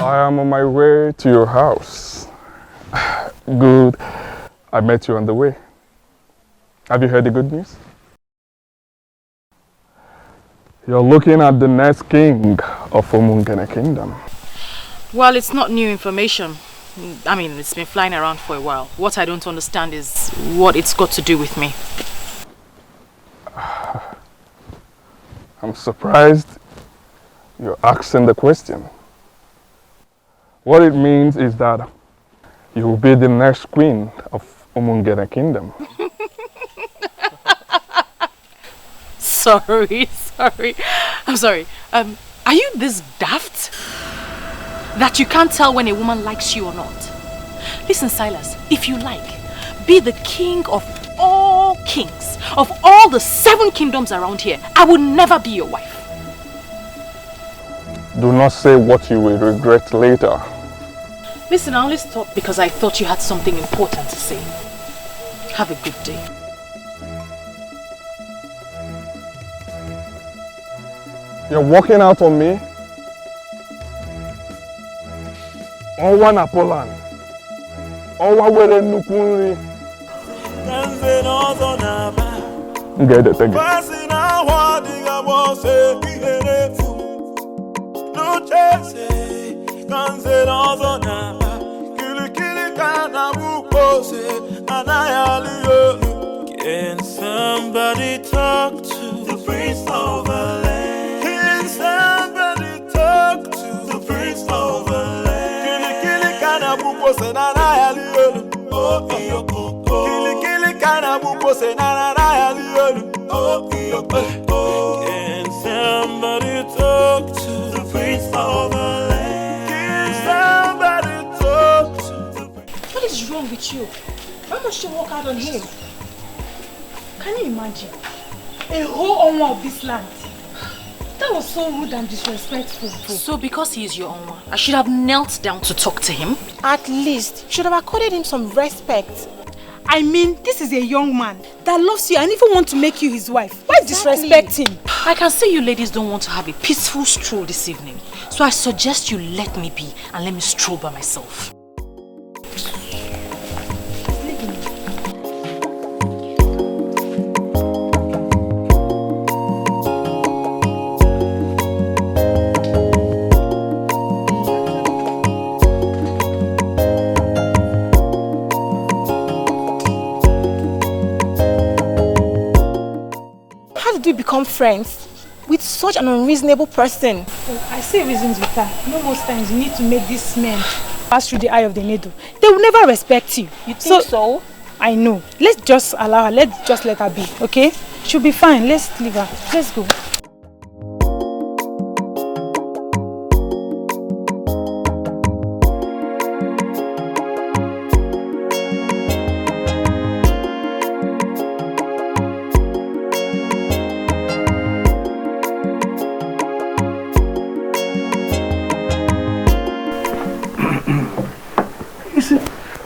I am on my way to your house. Good. I met you on the way. Have you heard the good news? You're looking at the next king of Umungene Kingdom. Well, it's not new information. I mean, it's been flying around for a while. What I don't understand is what it's got to do with me. I'm surprised you're asking the question. What it means is that you will be the next queen of Umungene Kingdom. Sorry. I'm sorry. Are you this daft? That you can't tell when a woman likes you or not? Listen, Silas, if you like, be the king of all kings, of all the 7 kingdoms around here. I will never be your wife. Do not say what you will regret later. Listen, I only stopped because I thought you had something important to say. Have a good day. You're walking out on me? Ọnwa na Poland. Ọnwa were nnukwu nri. Ngede tege. Can somebody talk to the prince of the land? Can somebody talk to the prince of the land? Kili kana buko se na na ya liolu. Oh iyo kili kana buko se na na ya liolu. Oh iyo Can somebody talk to the prince of the land? Can somebody talk to the prince? What is wrong with you? Why must you walk out on him? Can you imagine? A whole owner of this land. That was so rude and disrespectful. So because he is your owner, I should have knelt down to talk to him? At least, you should have accorded him some respect. I mean, this is a young man that loves you and even wants to make you his wife. Why disrespect him? I can see you ladies don't want to have a peaceful stroll this evening. So I suggest you let me be and let me stroll by myself. Become friends with such an unreasonable person. Oh, I see reasons with her. No, most times you need to make these men pass through the eye of the needle. They will never respect you. You think so? I know. Let's just allow her. Let's just let her be, okay? She'll be fine. Let's leave her. Let's go.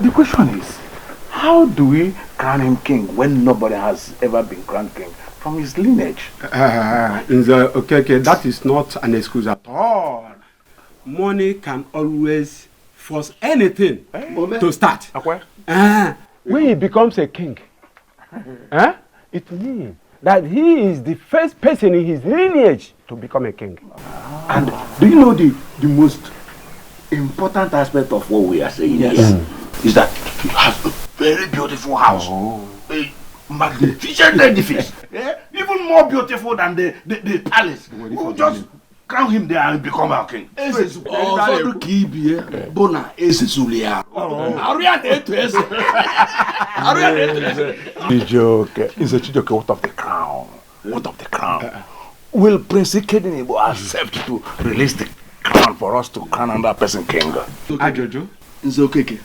The question is, how do we crown him king when nobody has ever been crowned king from his lineage? Okay, that is not an excuse at all. Money can always force anything to start. When he becomes a king, it means that he is the first person in his lineage to become a king. And do you know the most important aspect of what we are saying here? Is that you have a very beautiful house, a magnificent edifice, even more beautiful than the palace. We'll just crown him there and become our king. Chijoke, what of the crown? What of the crown? Will Prince Ikedinebo accept to release the crown for us to crown another person king? Ajojo? Nzokeke.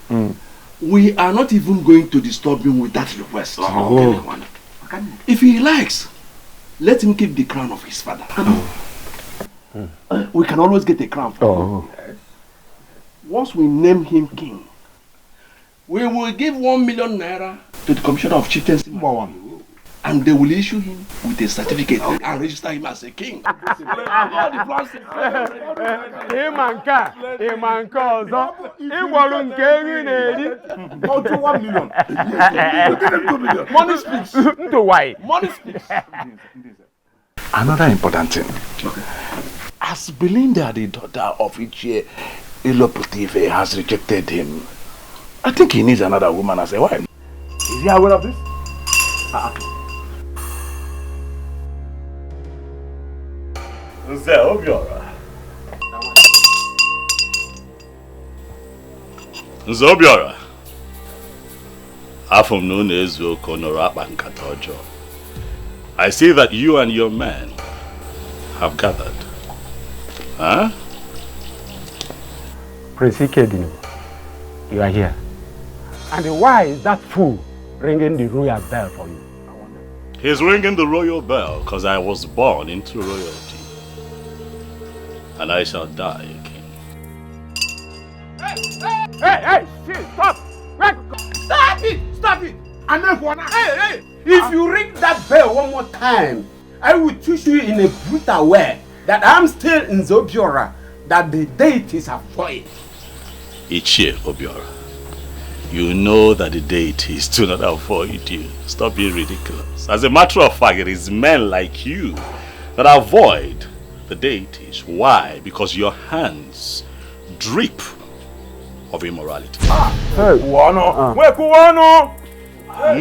We are not even going to disturb him with that request. If he likes, let him keep the crown of his father. We can always get a crown for him. Once we name him king, we will give 1 million naira to the commissioner of chieftaincy. and they will issue him with a certificate and register him as a king. Him and car, also. He won't get in 1 million. Money speaks. To why? Money speaks. Another important thing. Okay. As Belinda, the daughter of Ichie Iloputive, has rejected him, I think he needs another woman as a wife. Is he aware of this? Nze Obiora. Nze Obiora. Afum no nezu konoro akpa nkata ọjọọ. I see that you and your men have gathered. Huh? Prince Ikedini, you are here. And why is that fool ringing the royal bell for you? He's ringing the royal bell because I was born into royalty. And I shall die a king. Hey, stop! Stop it! Stop it! Hey! If you ring that bell one more time, I will teach you in a brutal way that I'm still in Zobiora, that the deities are void. Ichie Obiora, you know that the deities do not avoid you. Stop being ridiculous. As a matter of fact, it is men like you that avoid the deities. Why? Because your hands drip of immorality.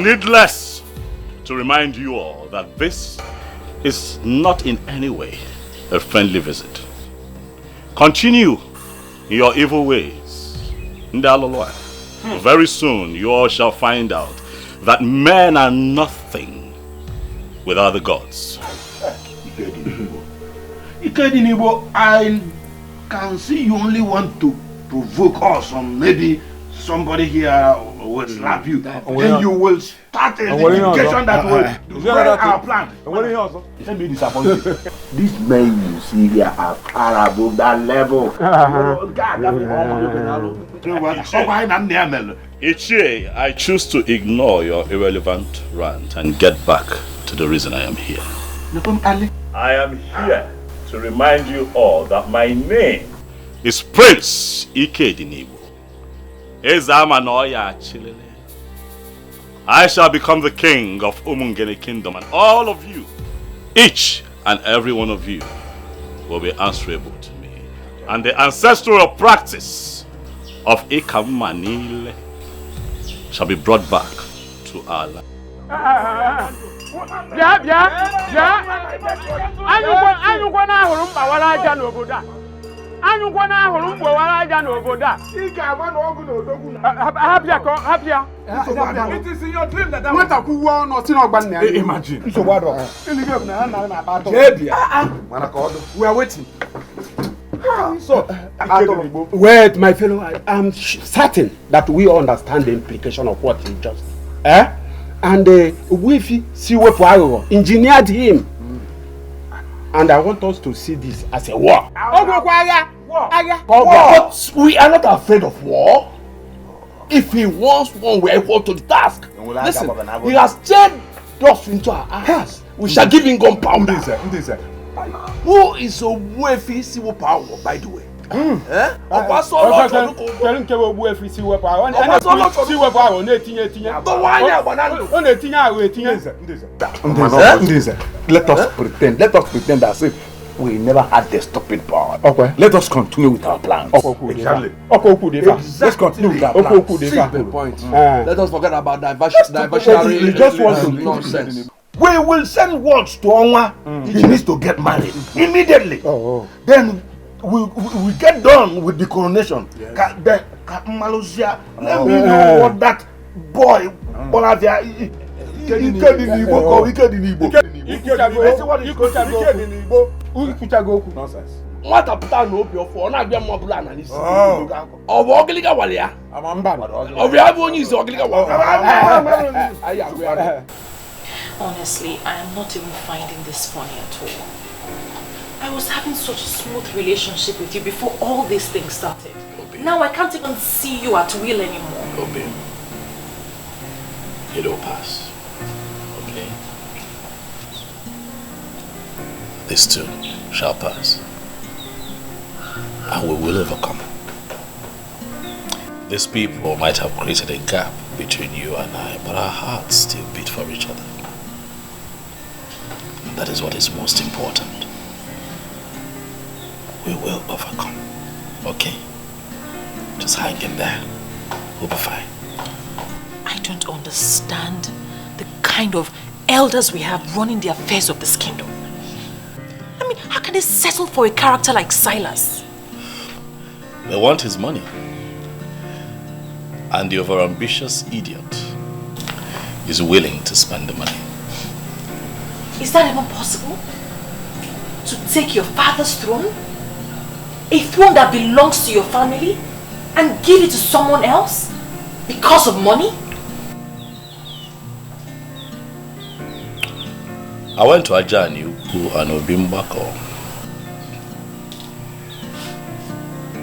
Needless to remind you all that this is not in any way a friendly visit. Continue in your evil ways. Very soon you all shall find out that men are nothing without the gods. Ikedinibo, I can see you only want to provoke us, or maybe somebody here will slap you. Then you will start a litigation that will destroy our plan. Let me disappoint you. These men you see here are far above that level. Ichie, I choose to ignore your irrelevant rant and get back to the reason I am here. I am here to remind you all that my name is Prince Ikedinibo. I shall become the king of Umungene Kingdom, and all of you, each and every one of you, will be answerable to me. And the ancestral practice of Ikamanile shall be brought back to our land. It is in your dream that imagine. We are waiting. So, wait, my fellow, I'm certain that we understand the implication of what he just and Wifi Siwepo engineered him. And I want us to see this as a war. But we are not afraid of war. If he wants one, we are equal to the task. Listen, he has turned us into our eyes. We shall give him gunpowder. Who is a Wifi Siwepo, by the way? Let us pretend as if we never had the stupid power. Okay. Let us continue with our plans. Exactly. Let's continue with our plans. See the point. Let us forget about diversionary nonsense. We will send words to Onwa. He needs to get married immediately. Then we get done with the coronation. Then Malaysia, let me know what that boy what a plan no be for na bia mo bla na ni si obo ogiliga wale ya amamba obi abonyi is ogiliga wale. Honestly, I am not even finding this funny at all. I was having such a smooth relationship with you before all these things started. Now I can't even see you at will anymore. It'll pass. Okay? This too shall pass. And we will overcome. These people might have created a gap between you and I, but our hearts still beat for each other. And that is what is most important. We will overcome. Okay? Just hang in there. We'll be fine. I don't understand the kind of elders we have running the affairs of this kingdom. I mean, how can they settle for a character like Silas? They want his money. And the overambitious idiot is willing to spend the money. Is that even possible? To take your father's throne? A throne that belongs to your family? And give it to someone else? Because of money? I went to Ajani and Obimbako.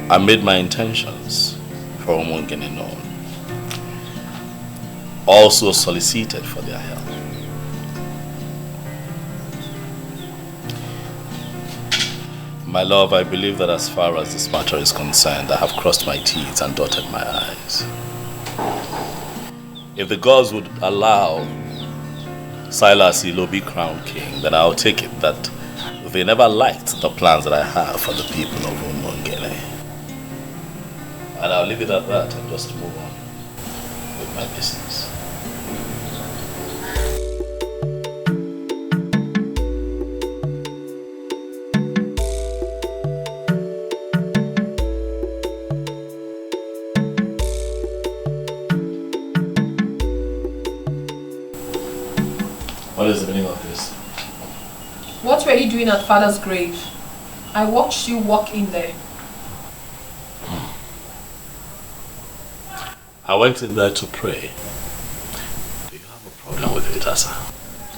I made my intentions for Omongene known. Also solicited for their help. My love, I believe that as far as this matter is concerned, I have crossed my T's and dotted my I's. If the gods would allow Silas Ilobi crowned king, then I'll take it that they never liked the plans that I have for the people of Umongene. And I'll leave it at that and just move on with my business. What is the meaning of this? What were you doing at Father's grave? I watched you walk in there. I went in there to pray. Do you have a problem with it, Asa?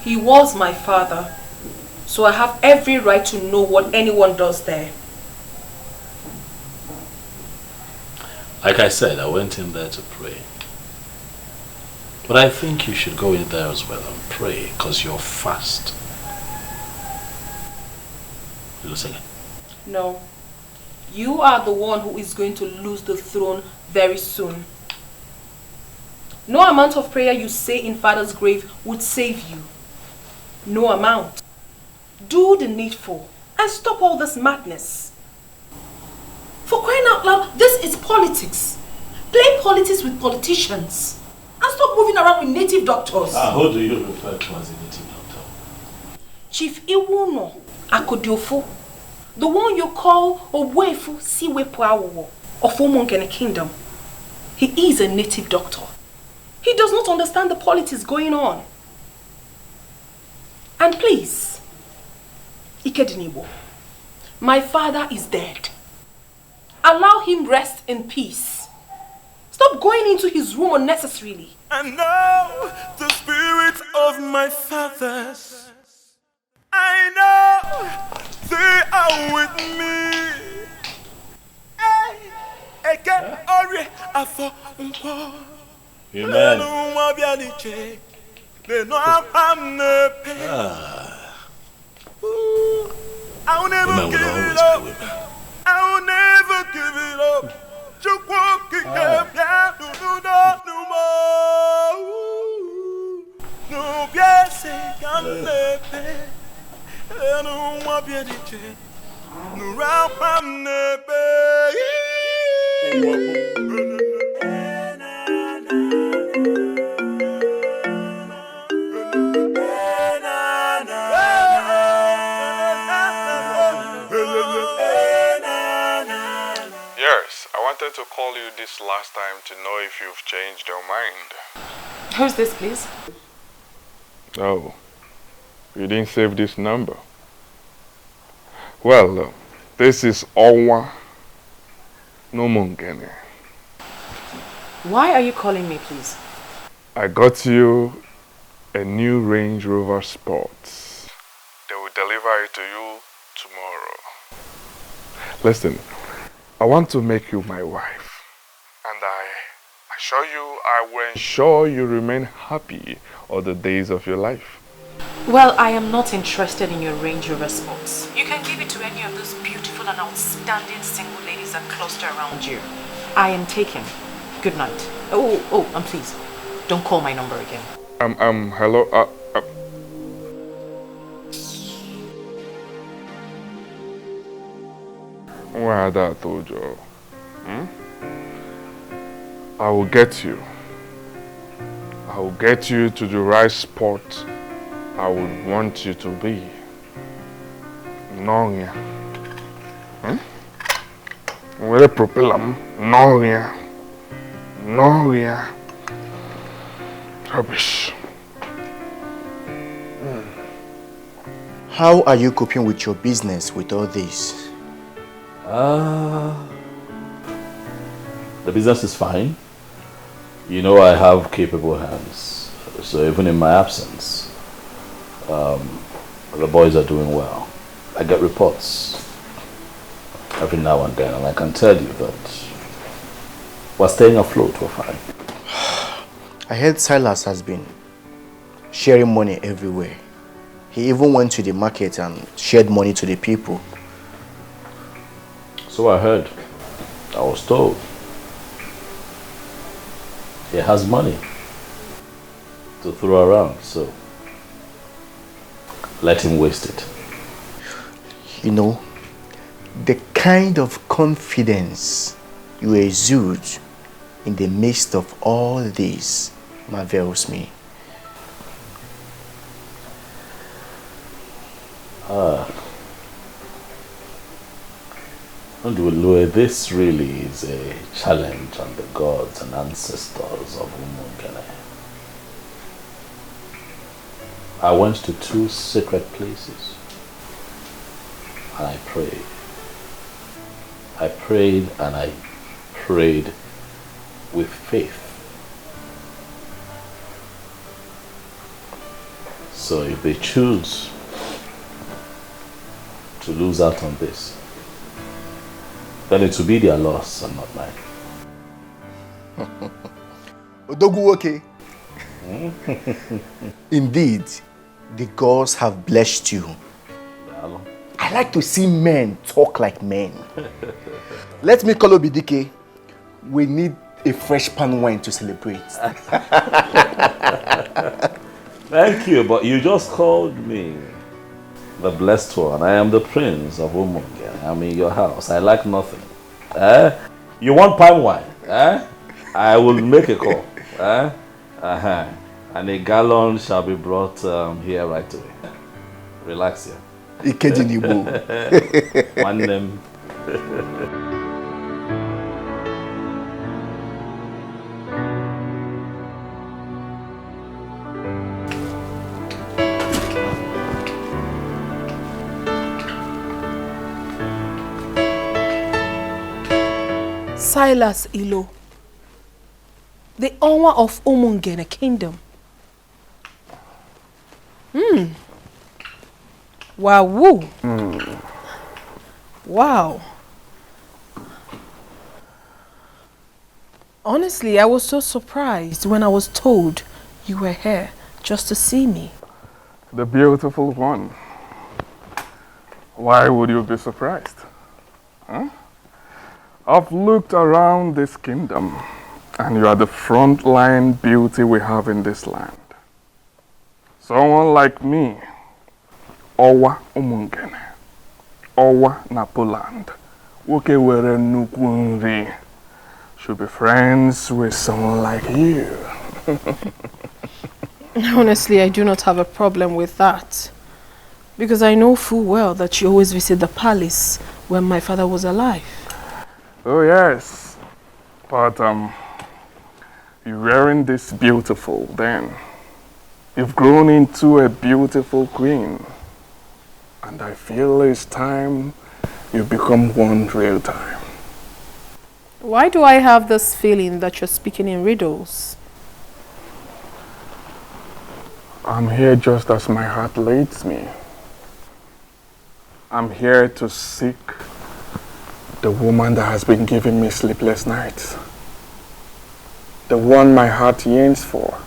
He was my father, so I have every right to know what anyone does there. Like I said, I went in there to pray. But I think you should go in there as well and pray, because you're fast. You listening? No. You are the one who is going to lose the throne very soon. No amount of prayer you say in Father's grave would save you. No amount. Do the needful and stop all this madness. For crying out loud, this is politics. Play politics with politicians. And stop moving around with native doctors. Who do you refer to as a native doctor? Chief Iwuno Akodiofo. The one you call Owefu Siwepuawo of Omongene Kingdom. He is a native doctor. He does not understand the politics going on. And please, Ikedinibo, my father is dead. Allow him rest in peace. Stop going into his room unnecessarily. And now the spirit of my fathers, I know they are with me. Eke ori afo umpo. Amen. I'll never give it up. I'll never give it up. Yes, I wanted to call you this last time to know if you've changed your mind. Who's this, please? Oh, you didn't save this number. Well, this is Owa Nomongene. Why are you calling me, please? I got you a new Range Rover Sports. They will deliver it to you tomorrow. Listen, I want to make you my wife. And I assure you I will ensure you remain happy all the days of your life. Well, I am not interested in your Range Rover sports. You can give it to any of those beautiful and outstanding single ladies that cluster around you. I am taken. Good night. Oh, and please, don't call my number again. Hello. What I told you? I will get you. I will get you to the right spot I would want you to be. No, yeah. Where propeller? No, yeah. No, yeah. Rubbish. How are you coping with your business with all this? The business is fine. You know I have capable hands. So even in my absence, the boys are doing well. I get reports every now and then, and I can tell you that we're staying afloat, we're fine. I heard Silas has been sharing money everywhere. He even went to the market and shared money to the people. So I heard. I was told. He has money to throw around, so let him waste it. You know, the kind of confidence you exude in the midst of all this marvels me. This really is a challenge on the gods and ancestors of Umungene. I went to 2 sacred places and I prayed. I prayed and I prayed with faith. So if they choose to lose out on this, then it will be their loss and not mine. Odogu, okay. Indeed, the gods have blessed you. I like to see men talk like men. Let me call Obidike. We need a fresh pan wine to celebrate. Thank you, but you just called me the blessed one. I am the prince of Umunge. I'm in your house. I like nothing. You want palm wine? I will make a call. And a gallon shall be brought here right away. Relax here. One name. Silas Ilo, the owner of Umungene Kingdom. Wow. Wow. Honestly, I was so surprised when I was told you were here just to see me. The beautiful one. Why would you be surprised? I've looked around this kingdom, and you are the frontline beauty we have in this land. Someone like me, Owa Umungene, Owa Napoland, Woke were Nukunri, should be friends with someone like you. Honestly, I do not have a problem with that. Because I know full well that you always visit the palace when my father was alive. Oh yes, but you weren't this beautiful then. You've grown into a beautiful queen. And I feel it's time you become one real time. Why do I have this feeling that you're speaking in riddles? I'm here just as my heart leads me. I'm here to seek the woman that has been giving me sleepless nights. The one my heart yearns for.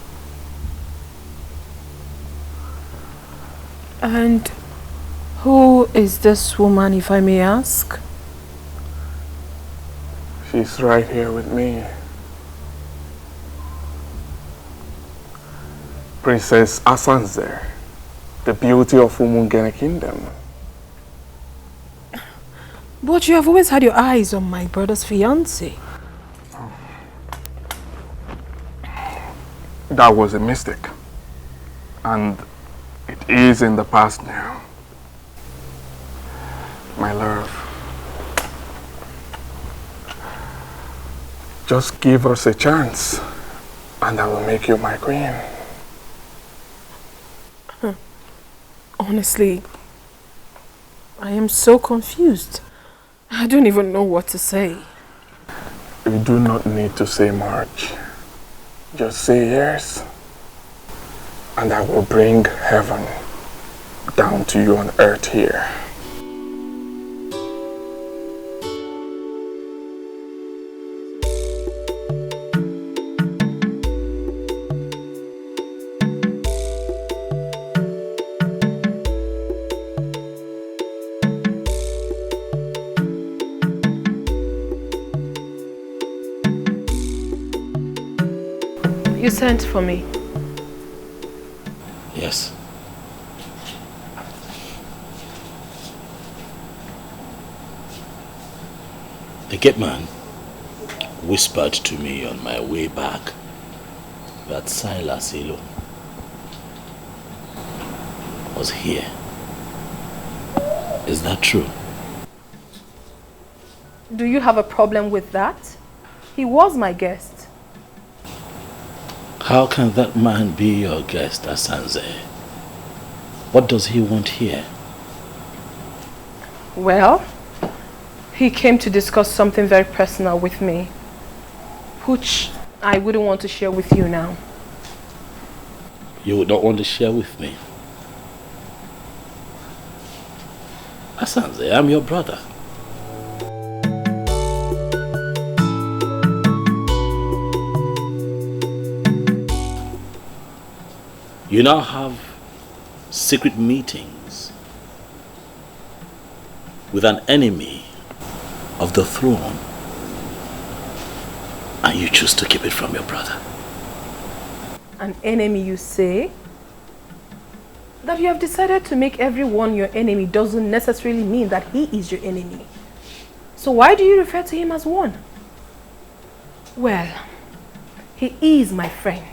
And who is this woman, if I may ask? She's right here with me. Princess Assanzer, the beauty of Umungene Kingdom. But you have always had your eyes on my brother's fiancée. That was a mistake. And it is in the past now. My love, just give us a chance and I will make you my queen. Honestly, I am so confused. I don't even know what to say. You do not need to say much. Just say yes. And I will bring heaven down to you on earth here. You sent for me. Yes. The gate man whispered to me on my way back that Silas Elo was here. Is that true? Do you have a problem with that? He was my guest. How can that man be your guest, Assanzer? What does he want here? Well, he came to discuss something very personal with me, which I wouldn't want to share with you now. You would not want to share with me? Assanzer, I'm your brother. You now have secret meetings with an enemy of the throne, and you choose to keep it from your brother. An enemy, you say? That you have decided to make everyone your enemy doesn't necessarily mean that he is your enemy. So why do you refer to him as one? Well, he is my friend.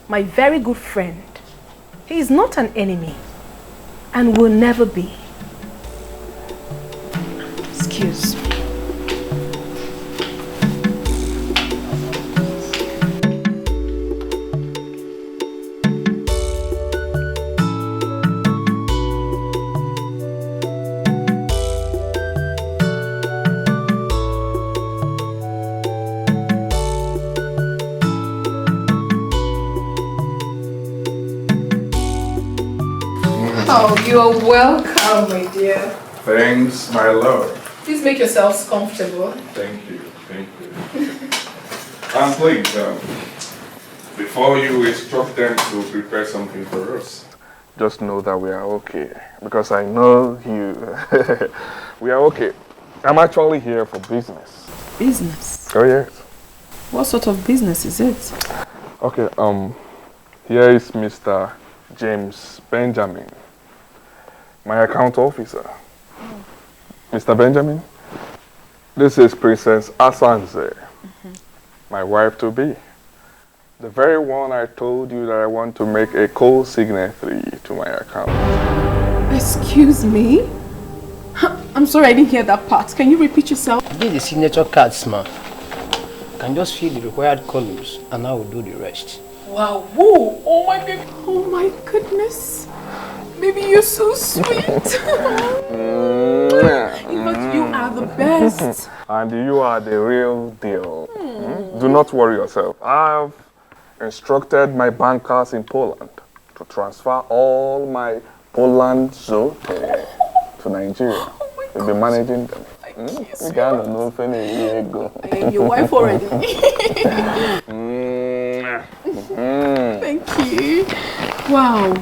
My very good friend. He is not an enemy and will never be. Excuse me. Oh, you're welcome, my dear. Thanks, my love. Please make yourselves comfortable. Thank you, thank you. And please, before you instruct them to prepare something for us, just know that we are okay. Because I know you, we are okay. I'm actually here for business. Business? Oh, yes. What sort of business is it? Okay, here is Mr. James Benjamin, my account officer. Mr. Benjamin, this is Princess Assanzer, my wife-to-be. The very one I told you that I want to make a co-signatory to my account. Excuse me? I'm sorry, I didn't hear that part. Can you repeat yourself? This is the signature cards, man. You can just fill the required columns and I will do the rest. Wow, whoa, oh my baby, oh my goodness. Baby, you're so sweet. In fact, you are the best. And you are the real deal. Do not worry yourself. I've instructed my bankers in Poland to transfer all my Poland zote to Nigeria. We'll be managing them. I am your wife already. Thank you. Wow.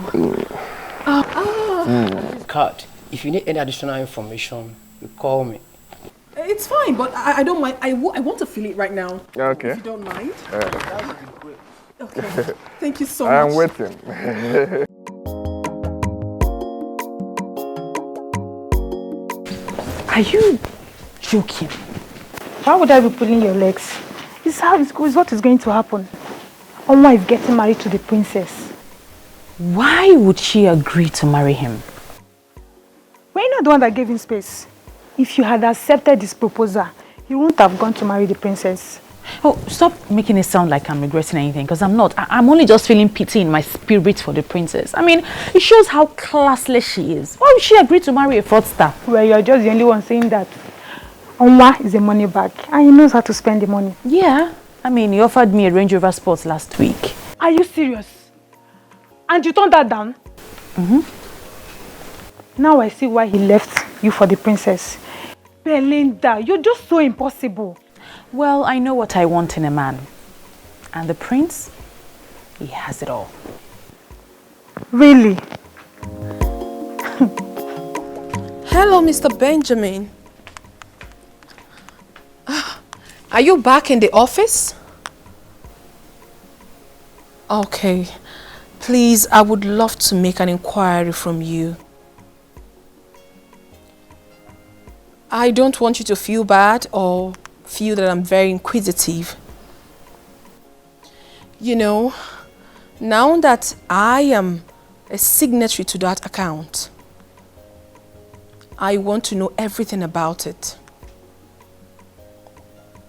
Kat, if you need any additional information, you call me. It's fine, but I don't mind. I want to feel it right now. Okay. If you don't mind. Okay. Thank you so much. I am waiting. Are you joking? Why would I be pulling your legs? It's what is going to happen. Oma is getting married to the princess. Why would she agree to marry him? Were you not the one that gave him space? If you had accepted this proposal, you wouldn't have gone to marry the princess. Oh, stop making it sound like I'm regretting anything, because I'm not. I'm only just feeling pity in my spirit for the princess. I mean, it shows how classless she is. Why would she agree to marry a fraudster? Well, you're just the only one saying that. Onwa is a money bag, and he knows how to spend the money. Yeah. I mean, he offered me a Range Rover Sports last week. Are you serious? And you turned that down? Now I see why he left you for the princess. Belinda, you're just so impossible. Well, I know what I want in a man. And the prince, he has it all. Really? Hello, Mr. Benjamin. Are you back in the office? Okay. Please, I would love to make an inquiry from you. I don't want you to feel bad or feel that I'm very inquisitive. You know, now that I am a signatory to that account, I want to know everything about it.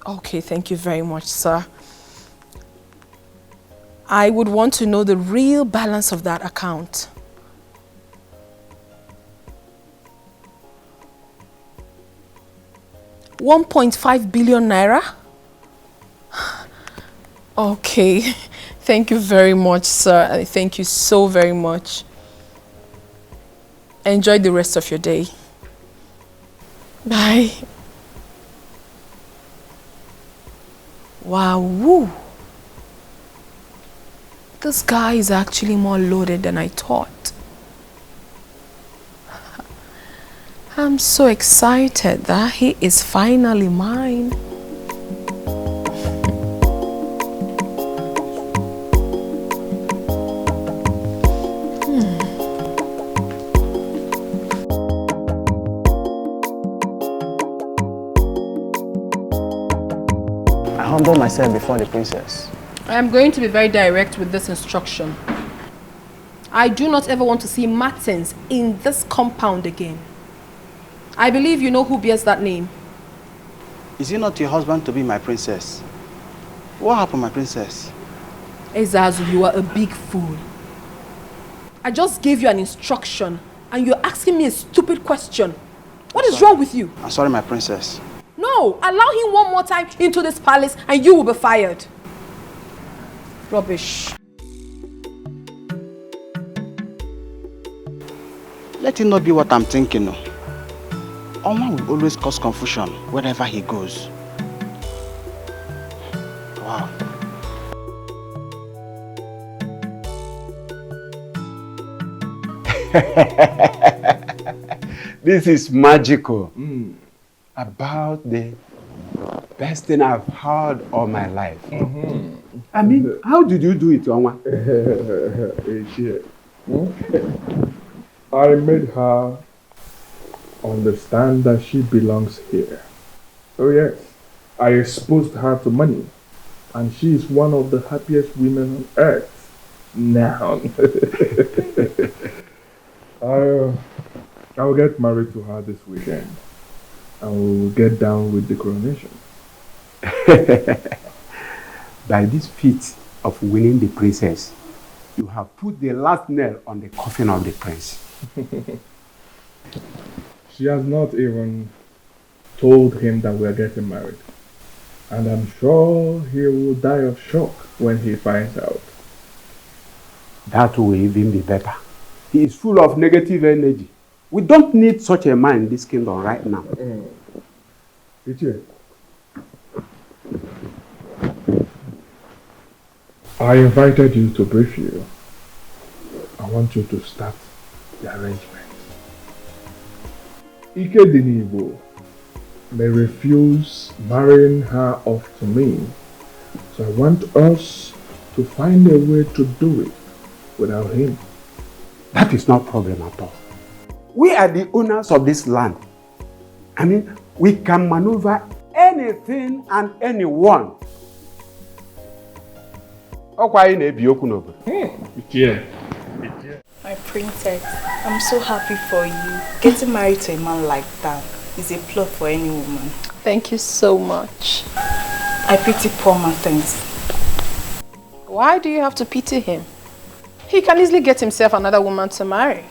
Okay, thank you very much, sir. I would want to know the real balance of that account. £1.5 billion naira? Okay, thank you very much, sir. Thank you so very much. Enjoy the rest of your day. Bye. Wow, woo. This guy is actually more loaded than I thought. I'm so excited that he is finally mine. I humble myself before the princess. I am going to be very direct with this instruction. I do not ever want to see Martins in this compound again. I believe you know who bears that name. Is it not your husband to be my princess? What happened, my princess? Ezazu, you are a big fool. I just gave you an instruction and you're asking me a stupid question. What is wrong with you? I'm sorry, my princess. No, allow him one more time into this palace and you will be fired. Rubbish. Let it not be what I'm thinking. No. Oma will always cause confusion wherever he goes. Wow. This is magical. About the best thing I've heard all my life. I mean, how did you do it, Onwa? I made her understand that she belongs here. Oh yes, I exposed her to money, and she is one of the happiest women on earth now. I'll get married to her this weekend, and we'll get down with the coronation. By this feat of winning the princess, you have put the last nail on the coffin of the prince. She has not even told him that we are getting married. And I'm sure he will die of shock when he finds out. That will even be better. He is full of negative energy. We don't need such a man in this kingdom right now. Ichie, I invited you to brief you. I want you to start the arrangement. Ike Dinibo may refuse marrying her off to me. So I want us to find a way to do it without him. That is not a problem at all. We are the owners of this land. I mean, we can maneuver anything and anyone. My princess, I'm so happy for you. Getting married to a man like that is a plot for any woman. Thank you so much. I pity poor Martins. Why do you have to pity him? He can easily get himself another woman to marry.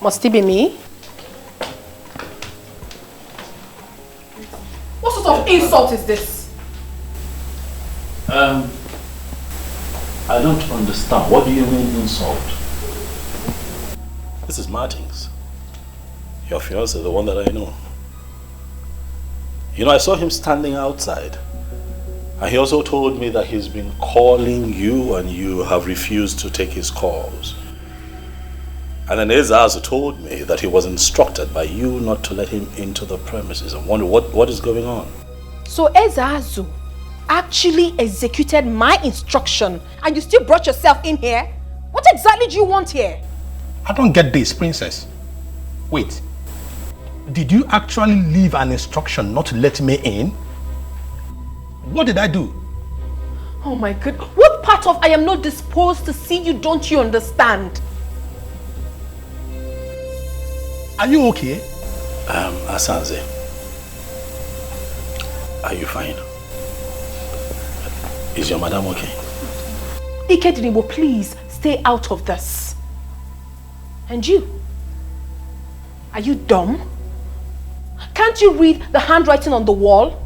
Must it be me? What sort of insult is this? I don't understand. What do you mean insult? This is Martins. Your fiancé, the one that I know. You know, I saw him standing outside. And he also told me that he's been calling you and you have refused to take his calls. And then Ezazu told me that he was instructed by you not to let him into the premises. I wonder what is going on. So Ezazu actually executed my instruction and you still brought yourself in here? What exactly do you want here? I don't get this, princess. Wait. Did you actually leave an instruction not to let me in? What did I do? Oh my God. What part of I am not disposed to see you don't you understand? Are you okay? Assanzer. Are you fine? Is your madam okay? Ike Dinibo, please stay out of this. And you? Are you dumb? Can't you read the handwriting on the wall?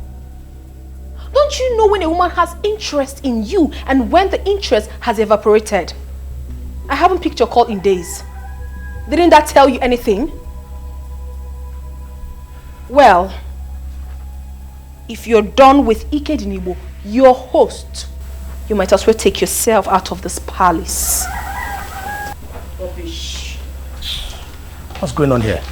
Don't you know when a woman has interest in you and when the interest has evaporated? I haven't picked your call in days. Didn't that tell you anything? Well, if you're done with Ike Dinibo, your host, you might as well take yourself out of this palace. Rubbish. What's going on here?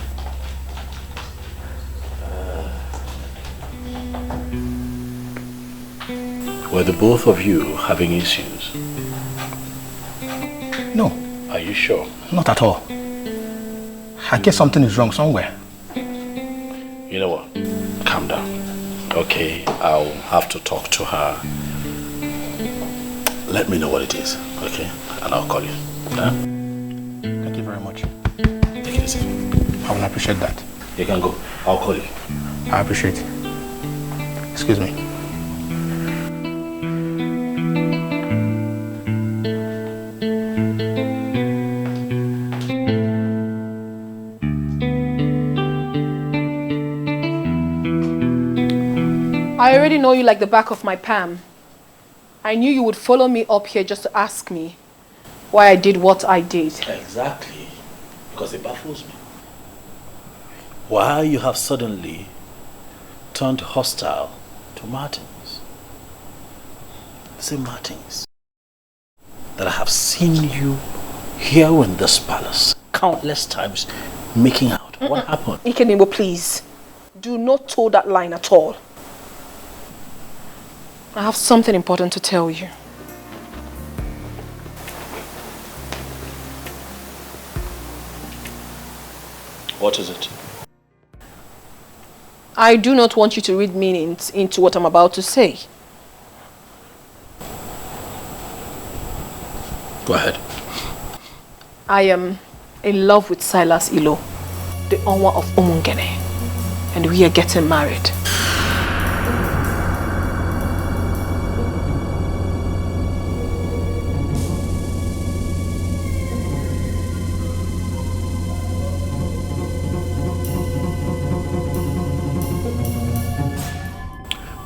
Were the both of you having issues? No. Are you sure? Not at all. I guess something is wrong somewhere. You know what? Calm down. Okay, I'll have to talk to her. Let me know what it is, okay? And I'll call you. Yeah? Thank you very much. Take it easy. I will appreciate that. You can go. I'll call you. I appreciate it. Excuse me. I already know you like the back of my palm. I knew you would follow me up here just to ask me why I did what I did. Exactly. Because it baffles me. Why you have suddenly turned hostile to Martins. The same Martins that I have seen you here in this palace countless times making out. What happened? Ike Dinibo, please. Do not toe that line at all. I have something important to tell you. What is it? I do not want you to read meanings into what I'm about to say. Go ahead. I am in love with Silas Ilo, the Onwa of Umungene, and we are getting married.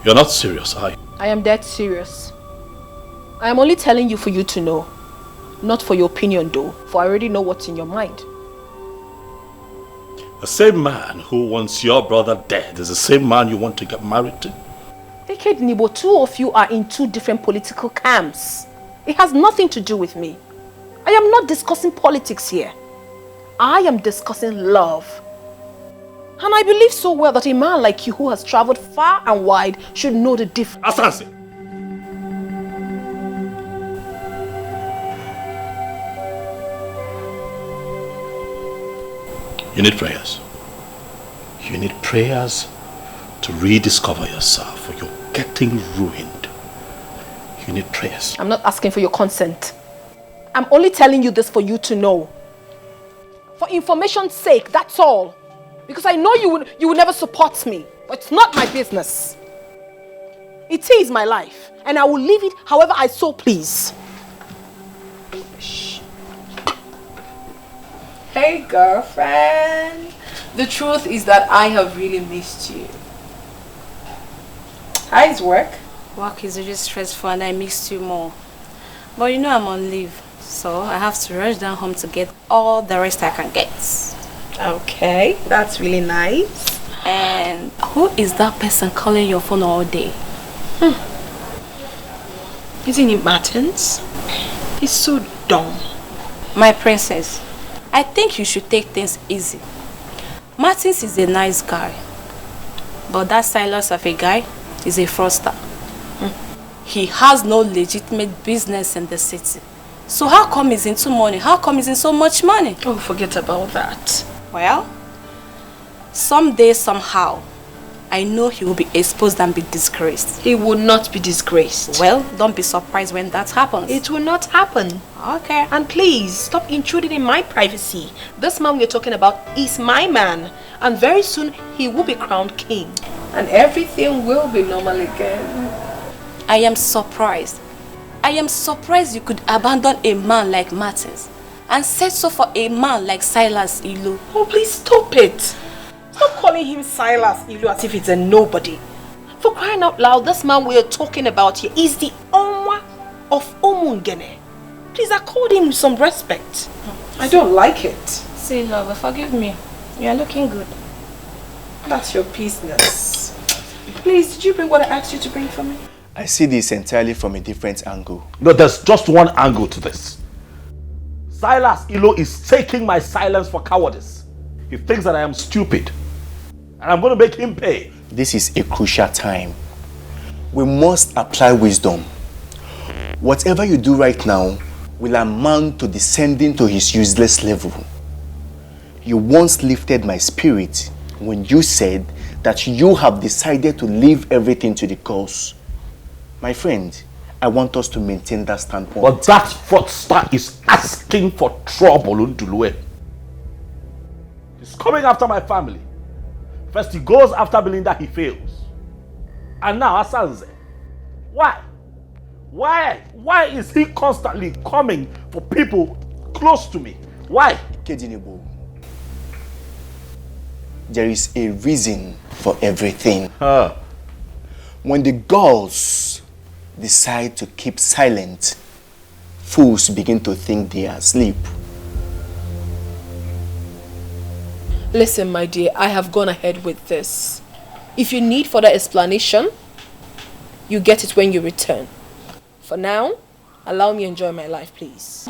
You're not serious, are you? I am dead serious. I am only telling you for you to know. Not for your opinion though, for I already know what's in your mind. The same man who wants your brother dead is the same man you want to get married to? Ike Dinibo, two of you are in two different political camps. It has nothing to do with me. I am not discussing politics here. I am discussing love. And I believe so well that a man like you who has traveled far and wide should know the difference. Assanzer! You need prayers. You need prayers to rediscover yourself, or you're getting ruined. You need prayers. I'm not asking for your consent. I'm only telling you this for you to know. For information's sake, that's all. Because I know you would never support me. But it's not my business. It is my life. And I will live it however I so please. Shh. Hey, girlfriend. The truth is that I have really missed you. How's work? Work is really stressful and I missed you more. But you know I'm on leave. So I have to rush down home to get all the rest I can get. Okay, that's really nice. And who is that person calling your phone all day? Isn't it Martins? He's so dumb. My princess, I think you should take things easy. Martins is a nice guy. But that Silas of a guy is a fraudster. He has no legitimate business in the city. So how come he's into money? How come he's in so much money? Oh, forget about that. Well, someday, somehow, I know he will be exposed and be disgraced. He will not be disgraced. Well, don't be surprised when that happens. It will not happen. Okay. And please, stop intruding in my privacy. This man we're talking about is my man. And very soon, he will be crowned king. And everything will be normal again. I am surprised. I am surprised you could abandon a man like Martins and settle for a man like Silas Ilu. Oh, please stop it. Stop calling him Silas Ilu as if it's a nobody. For crying out loud, this man we are talking about here is the Onwa of Omungene. Please accord him some respect. I don't like it. See, lover, forgive me. You are looking good. That's your business. Please, did you bring what I asked you to bring for me? I see this entirely from a different angle. No, there's just one angle to this. Silas Ilo is taking my silence for cowardice. He thinks that I am stupid. And I'm going to make him pay. This is a crucial time. We must apply wisdom. Whatever you do right now will amount to descending to his useless level. You once lifted my spirit when you said that you have decided to leave everything to the cause. My friend, I want us to maintain that standpoint. But that fraudster is asking for trouble, Undulue. He's coming after my family. First he goes after Belinda, he fails. And now Assanzer. Why? Why is he constantly coming for people close to me? Why? Kedinebo, there is a reason for everything. When the girls decide to keep silent, fools begin to think they are asleep. Listen, my dear, I have gone ahead with this. If you need further explanation, you get it when you return. For now, allow me to enjoy my life, please.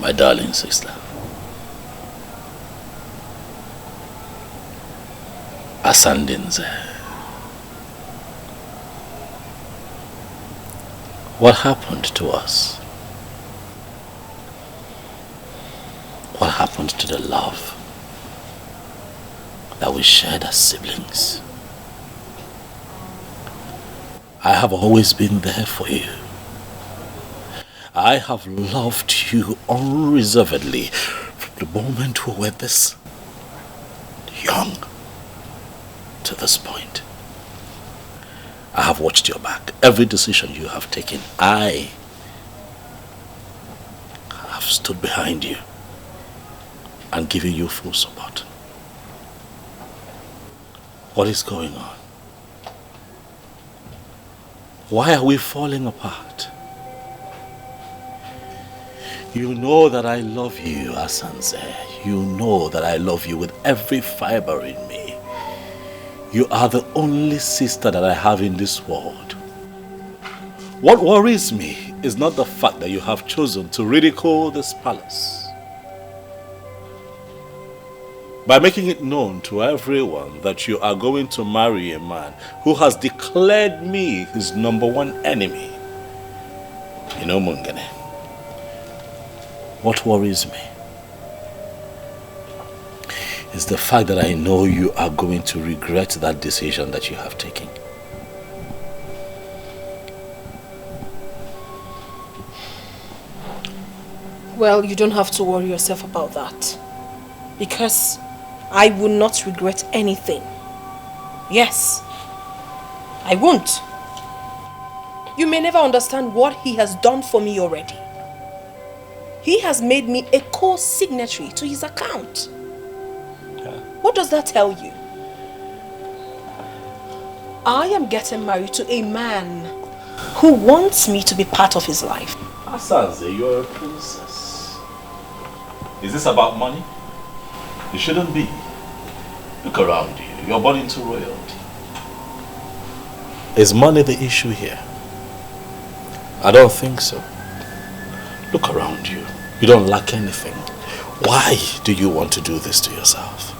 My darling sister. Assanzer. What happened to us? What happened to the love that we shared as siblings? I have always been there for you. I have loved you unreservedly from the moment we were this young to this point. I have watched your back. Every decision you have taken, I have stood behind you and given you full support. What is going on? Why are we falling apart? You know that I love you, Assanzer. You know that I love you with every fiber in me. You are the only sister that I have in this world. What worries me is not the fact that you have chosen to ridicule this palace. By making it known to everyone that you are going to marry a man who has declared me his #1 enemy. You know, Mungene, what worries me is the fact that I know you are going to regret that decision that you have taken. Well, you don't have to worry yourself about that. Because I will not regret anything. Yes, I won't. You may never understand what he has done for me already. He has made me a co-signatory to his account. What does that tell you? I am getting married to a man who wants me to be part of his life. Assanzer, you're a princess. Is this about money? It shouldn't be. Look around you. You're born into royalty. Is money the issue here? I don't think so. Look around you. You don't lack anything. Why do you want to do this to yourself?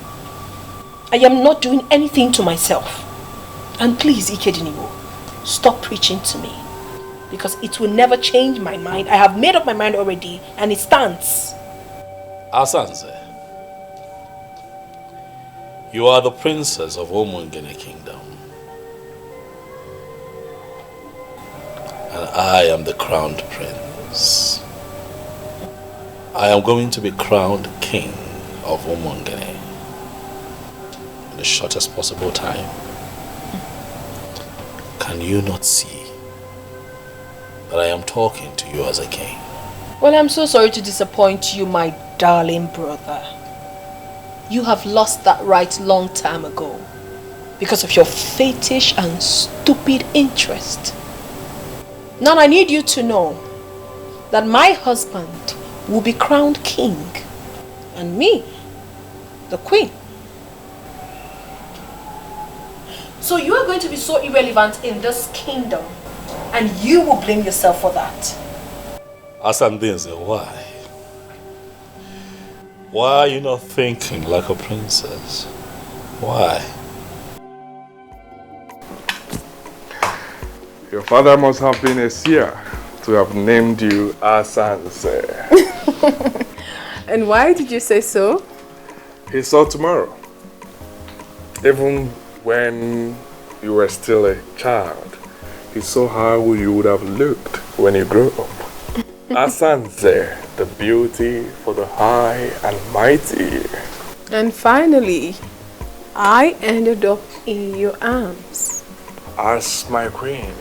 I am not doing anything to myself. And please, Ikedinibo, stop preaching to me. Because it will never change my mind. I have made up my mind already and it stands. Assanzer, you are the princess of Omungene Kingdom. And I am the crowned prince. I am going to be crowned king of Omungene in the shortest possible time. Can you not see that I am talking to you as a king? Well, I'm so sorry to disappoint you, my darling brother. You have lost that right long time ago because of your fetish and stupid interest. Now I need you to know that my husband will be crowned king and me, the queen. So you are going to be so irrelevant in this kingdom and you will blame yourself for that. Assanzer, why? Why are you not thinking like a princess? Why? Your father must have been a seer to have named you Assanzer. And why did you say so? He saw tomorrow. Even when you were still a child, he saw how you would have looked when you grew up. Assanzer, the beauty for the high and mighty. And finally, I ended up in your arms. As my queen,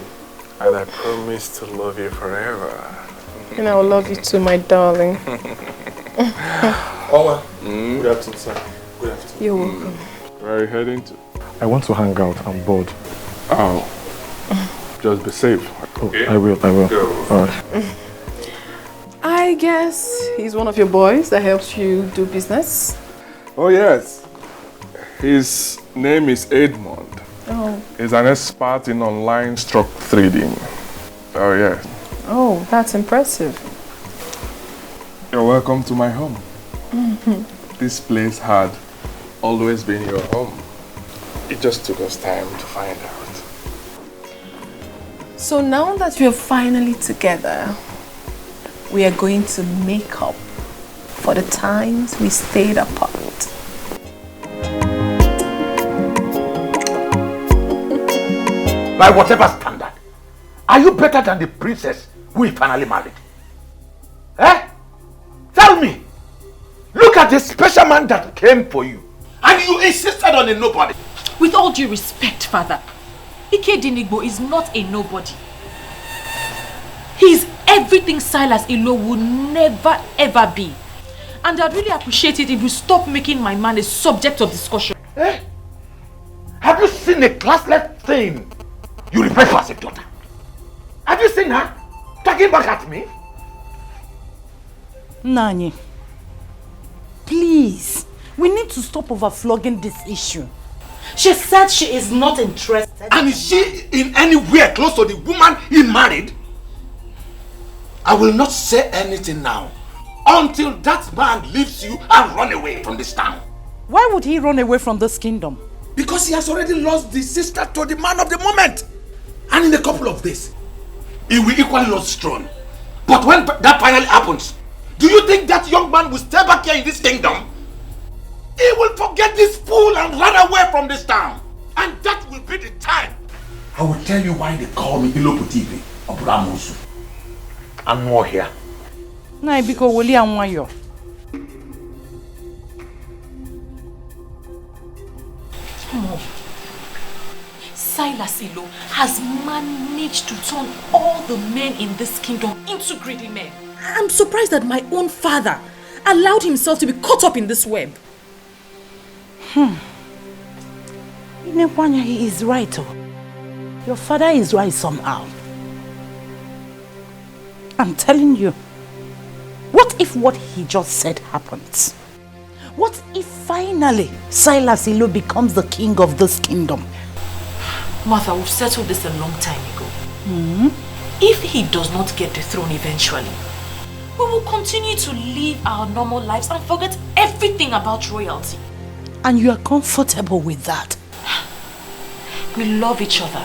and I promise to love you forever. And I will love you too, my darling. Oma, good afternoon, sir. Good afternoon. You're welcome. Where are you heading to? I want to hang out. I'm bored. Oh. Just be safe. Okay? I will. Go. Alright. I guess he's one of your boys that helps you do business. Oh yes. His name is Edmond. Oh. He's an expert in online stock trading. Oh yes. Oh, that's impressive. You're welcome to my home. This place had always been your home. It just took us time to find out. So now that we're finally together, we are going to make up for the times we stayed apart. By whatever standard, are you better than the princess who we finally married? Eh? Tell me. Look at the special man that came for you. And you insisted on a nobody. With all due respect, Father, Ikedinigbo is not a nobody. He's everything Silas Ilo would never ever be. And I'd really appreciate it if you stop making my man a subject of discussion. Eh? Have you doing a classless thing you refer to as a daughter. Have you seen her talking back at me? Nani, please, we need to stop overflogging this issue. She said she is not interested. And is she in anywhere close to the woman he married? I will not say anything now until that man leaves you and run away from this town. Why would he run away from this kingdom? Because he has already lost the sister to the man of the moment. And in a couple of days, he will equally lose the throne. But when that finally happens, do you think that young man will stay back here in this kingdom? He will forget this fool and run away from this town. And that will be the time. I will tell you why they call me Ilopo TV or Bramosu. I'm more here. Nah, because Woli Anwayo. Mom, Silas Ilo has managed to turn all the men in this kingdom into greedy men. I'm surprised that my own father allowed himself to be caught up in this web. Inepwanya, he is right. Your father is right somehow. I'm telling you, what if what he just said happens? What if finally Silas Ilo becomes the king of this kingdom? Martha, we've settled this a long time ago. If he does not get the throne eventually, we will continue to live our normal lives and forget everything about royalty. And you are comfortable with that? We love each other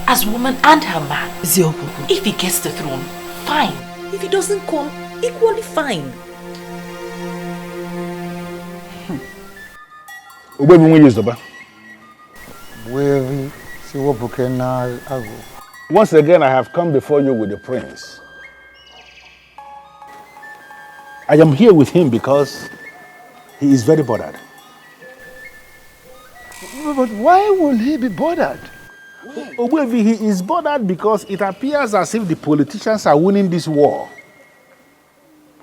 as woman and her man. If he gets the throne, fine. If he doesn't come, equally fine. Once again, I have come before you with the prince. I am here with him because he is very bothered. But why will he be bothered? Ogbuefi, he is bothered because it appears as if the politicians are winning this war.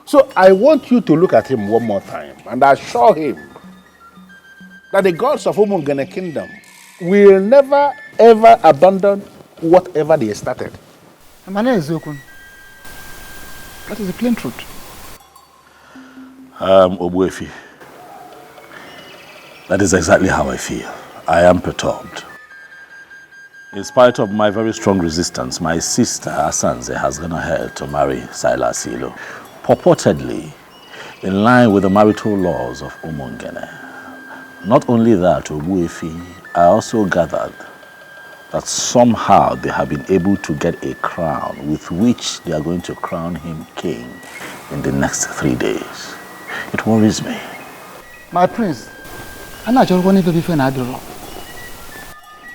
So I want you to look at him one more time and assure him that the gods of Umungene Kingdom will never ever abandon whatever they started. My name is Zokun. That is the plain truth. Ogbuefi, that is exactly how I feel. I am perturbed. In spite of my very strong resistance, my sister Assanzer has gone ahead to marry Silas Ilo, purportedly in line with the marital laws of Umungene. Not only that, Ogbuefi, I also gathered that somehow they have been able to get a crown with which they are going to crown him king in the next 3 days. It worries me. My prince, I'm not just going to be fair.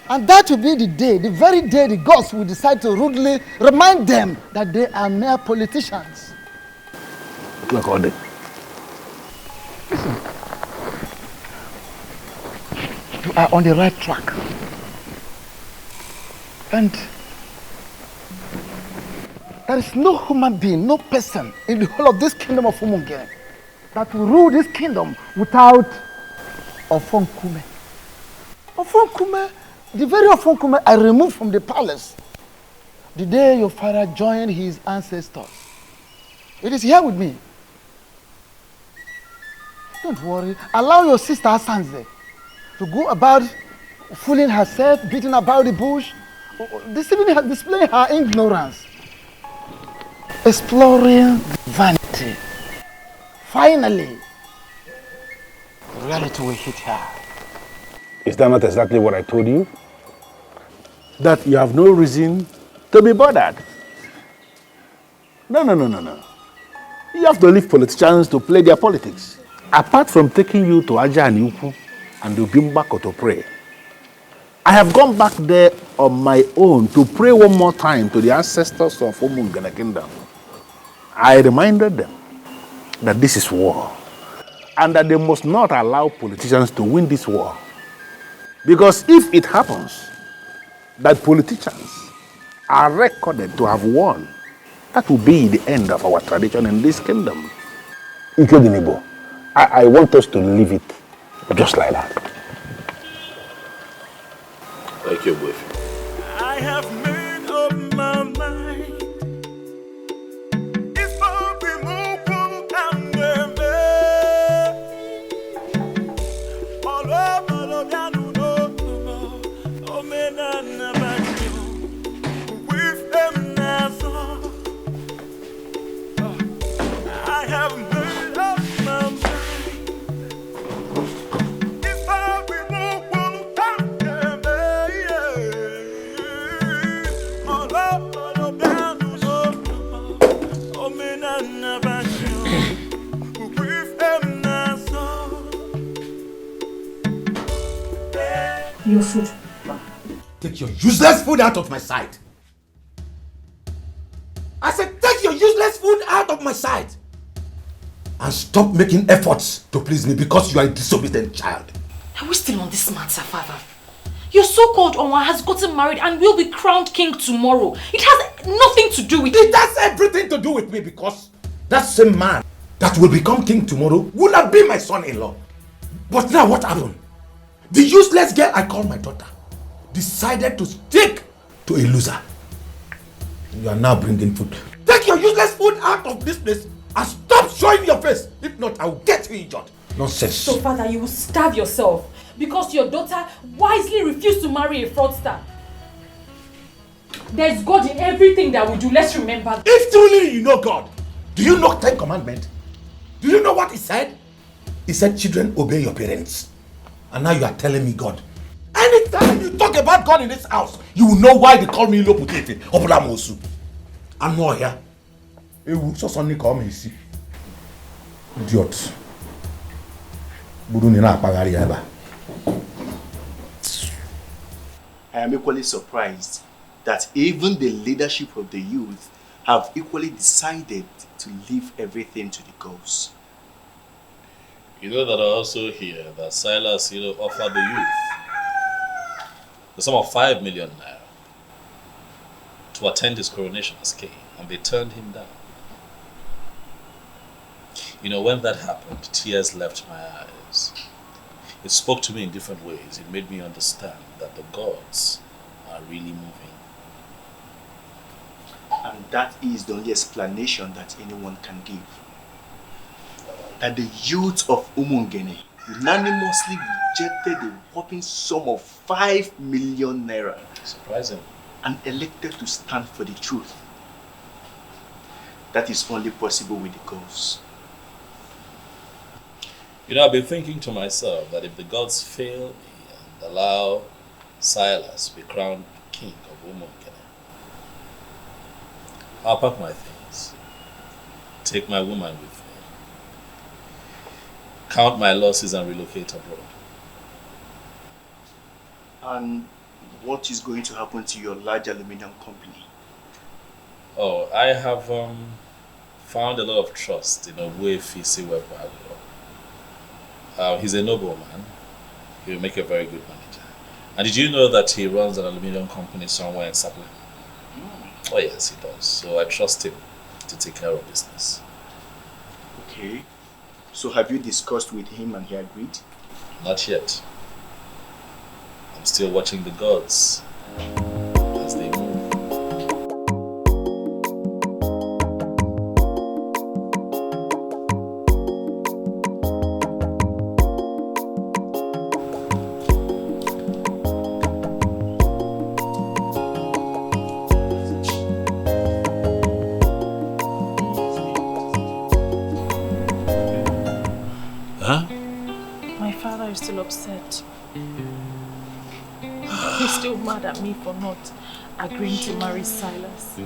And that will be the day, the very day the gods will decide to rudely remind them that they are mere politicians. Listen, you are on the right track. And there is no human being, no person in the whole of this kingdom of Umungene that will rule this kingdom without Ofonkume. Ofonkume, the very Ofonkume I removed from the palace the day your father joined his ancestors. It is here with me. Don't worry. Allow your sister Assanzer to go about fooling herself, beating about the bush, displaying her ignorance, exploring vanity. Finally, reality will hit her. is that not exactly what I told you? That you have no reason to be bothered. No. You have to leave politicians to play their politics. Apart from taking you to Aja and Ukwu and Ubimbako to pray, I have gone back there on my own to pray one more time to the ancestors of Umungene Kingdom. I reminded them that this is war and that they must not allow politicians to win this war. Because if it happens that politicians are recorded to have won, that will be the end of our tradition in this kingdom. Ikedinibo, I want us to leave it just like that. like your boyfriend. I have made up my mind. It's for removal and all over the with them now. I have made up my mind. It's for removal and all over the with them now. Your food. Take your useless food out of my sight. I said, take your useless food out of my sight. And stop making efforts to please me because you are a disobedient child. Are we still on this matter, Father? Your so-called Onwa has gotten married and will be crowned king tomorrow. It has nothing to do with it. Has everything to do with me because that same man that will become king tomorrow will have been my son-in-law. But now what happened? The useless girl I call my daughter decided to stick to a loser. You are now bringing food. Take your useless food out of this place and stop showing your face. If not, I will get you injured. Nonsense. So, Father, you will starve yourself because your daughter wisely refused to marry a fraudster. There's God in everything that we do. Let's remember. If truly you know God, do you know 10 commandments? Do you know what he said? He said, children, obey your parents. And now you are telling me God. Anytime you talk about God in this house, you will know why they call me Loputete or Pulamosu. I'm not here. It will so suddenly call me, see. Idiot. I am equally surprised that even the leadership of the youth have equally decided to leave everything to the gods. You know that I also hear that Silas, offered the youth the sum of 5 million naira to attend his coronation as king, and they turned him down. When that happened, tears left my eyes. It spoke to me in different ways. It made me understand that the gods are really moving. And that is the only explanation that anyone can give. That the youth of Umungene unanimously rejected the whopping sum of 5 million naira. Surprising. And elected to stand for the truth. That is only possible with the gods. I've been thinking to myself that if the gods fail me and allow Silas to be crowned king of Umungene, I'll pack my things, take my woman with me, count my losses and relocate abroad. And what is going to happen to your large aluminium company? Oh, I have found a lot of trust in Fisi Webwalo. He's a nobleman. He'll make a very good manager. And did you know that he runs an aluminium company somewhere in Sibling? Oh yes, he does. So I trust him to take care of business. Okay. So have you discussed with him and he agreed? Not yet. I'm still watching the gods as they move. Upset. He's still mad at me for not agreeing to marry Silas.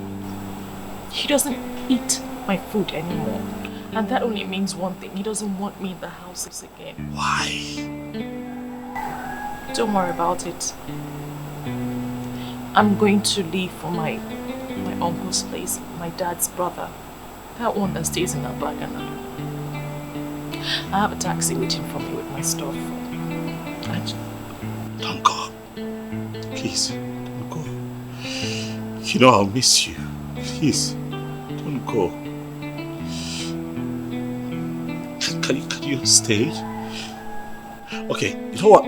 He doesn't eat my food anymore. And that only means one thing. He doesn't want me in the houses again. Why? Don't worry about it. I'm going to leave for my uncle's place, my dad's brother. That one that stays in Abagana. I have a taxi waiting for me with my stuff. Don't go. Please, don't go. I'll miss you. Please, don't go. Can you stay? Okay, you know what?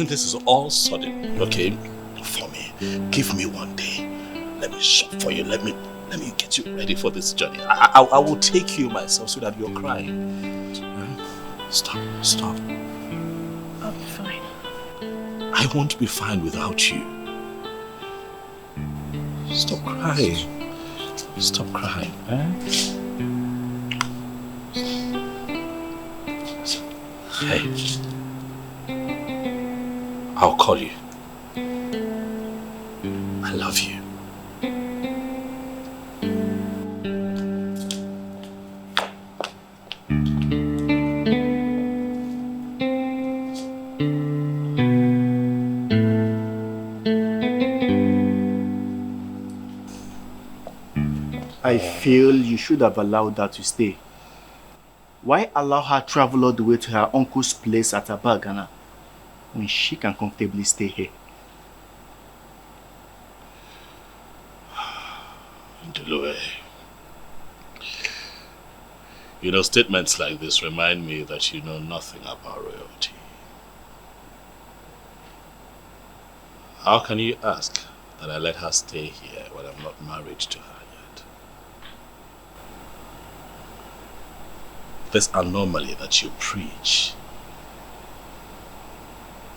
This is all sudden, okay? for me. Give me one day. Let me shop for you. Let me get you ready for this journey. I will take you myself so that you're crying. Stop. I'll be fine. I won't be fine without you. Stop crying. Stop crying. Hey. I'll call you. I love you. I feel you should have allowed her to stay. Why allow her travel all the way to her uncle's place at Abagana when she can comfortably stay here? Ndulue. You know, statements like this remind me that you know nothing about royalty. How can you ask that I let her stay here when I'm not married to her yet? This anomaly that you preach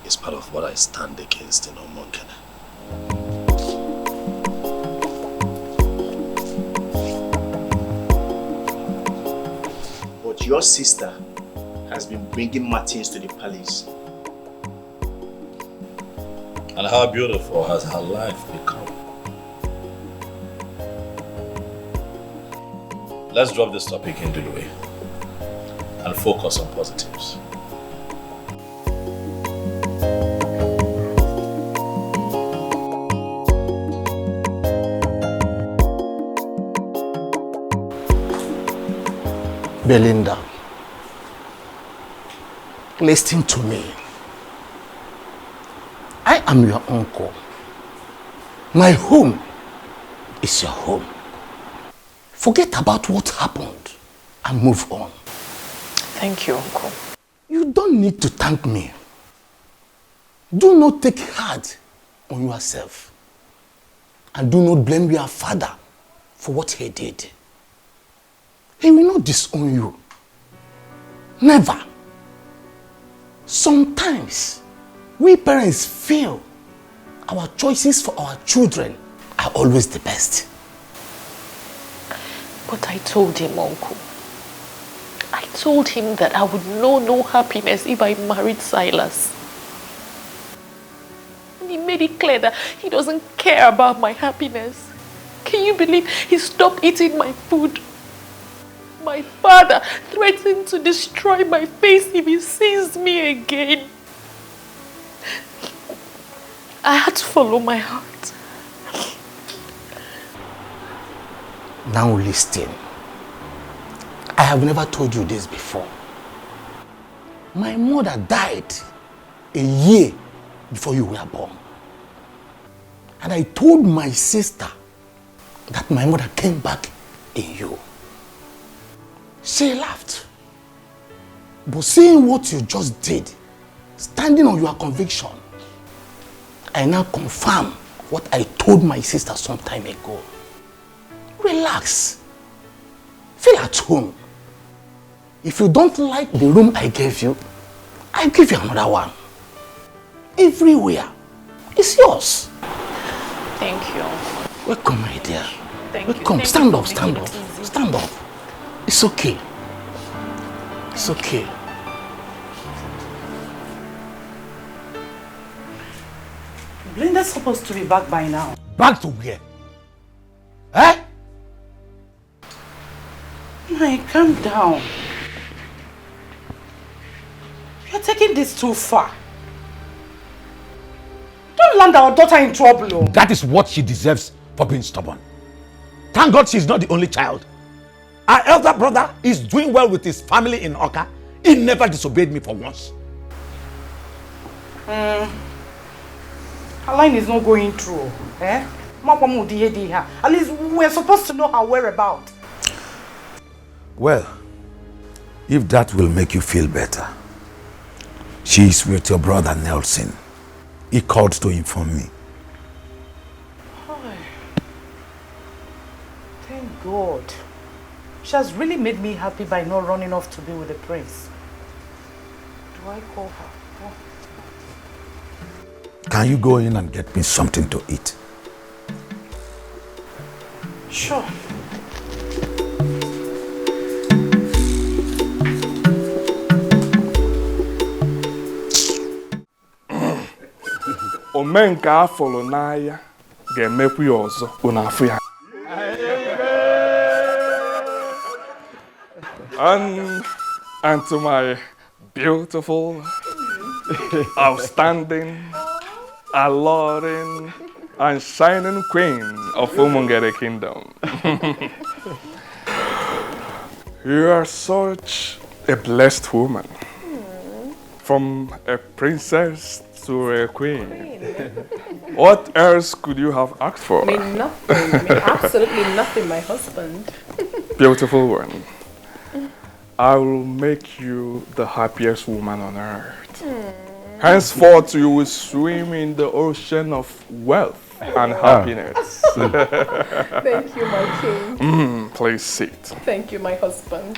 is part of what I stand against in Omonkene. But your sister has been bringing Martins to the palace. And how beautiful has her life become? Let's drop this topic into the way and focus on positives. Belinda, listen to me. I am your uncle. My home is your home. Forget about what happened and move on. Thank you, Uncle. You don't need to thank me. Do not take hard on yourself. And do not blame your father for what he did. He will not disown you. Never. Sometimes, we parents feel our choices for our children are always the best. But I told him, Uncle. I told him that I would know no happiness if I married Silas. And he made it clear that he doesn't care about my happiness. Can you believe he stopped eating my food? My father threatened to destroy my face if he sees me again. I had to follow my heart. Now listen. I have never told you this before. My mother died a year before you were born. And I told my sister that my mother came back in you. She laughed. But seeing what you just did, standing on your conviction, I now confirm what I told my sister some time ago. Relax. Feel at home. If you don't like the room I gave you, I'll give you another one. Everywhere. It's yours. Thank you. Welcome, my dear. Thank Welcome. you. Stand up, stand up. Stand up. It's okay. It's okay. Blinda's supposed to be back by now. Back to where? Eh? My, calm down. You're taking this too far. Don't land our daughter in trouble. Oh. That is what she deserves for being stubborn. Thank God she's not the only child. Our elder brother is doing well with his family in Oka. He never disobeyed me for once. Her line is not going through. Eh? At least we're supposed to know her whereabouts. Well, if that will make you feel better, she is with your brother Nelson. He called to inform me. God. She has really made me happy by not running off to be with the prince. Do I call her? Oh. Can you go in and get me something to eat? Sure. Omenka afọrọ n'anya ga-emekwu ya ọzọ unu afụ ya. And to my beautiful, outstanding, alluring, and shining queen of Umungere Kingdom. You are such a blessed woman. From a princess to a queen. What else could you have asked for? I mean, nothing. I mean, absolutely nothing, my husband. Beautiful one. I will make you the happiest woman on earth. Henceforth, you will swim in the ocean of wealth and happiness. Thank you, my king. Please sit. Thank you, my husband.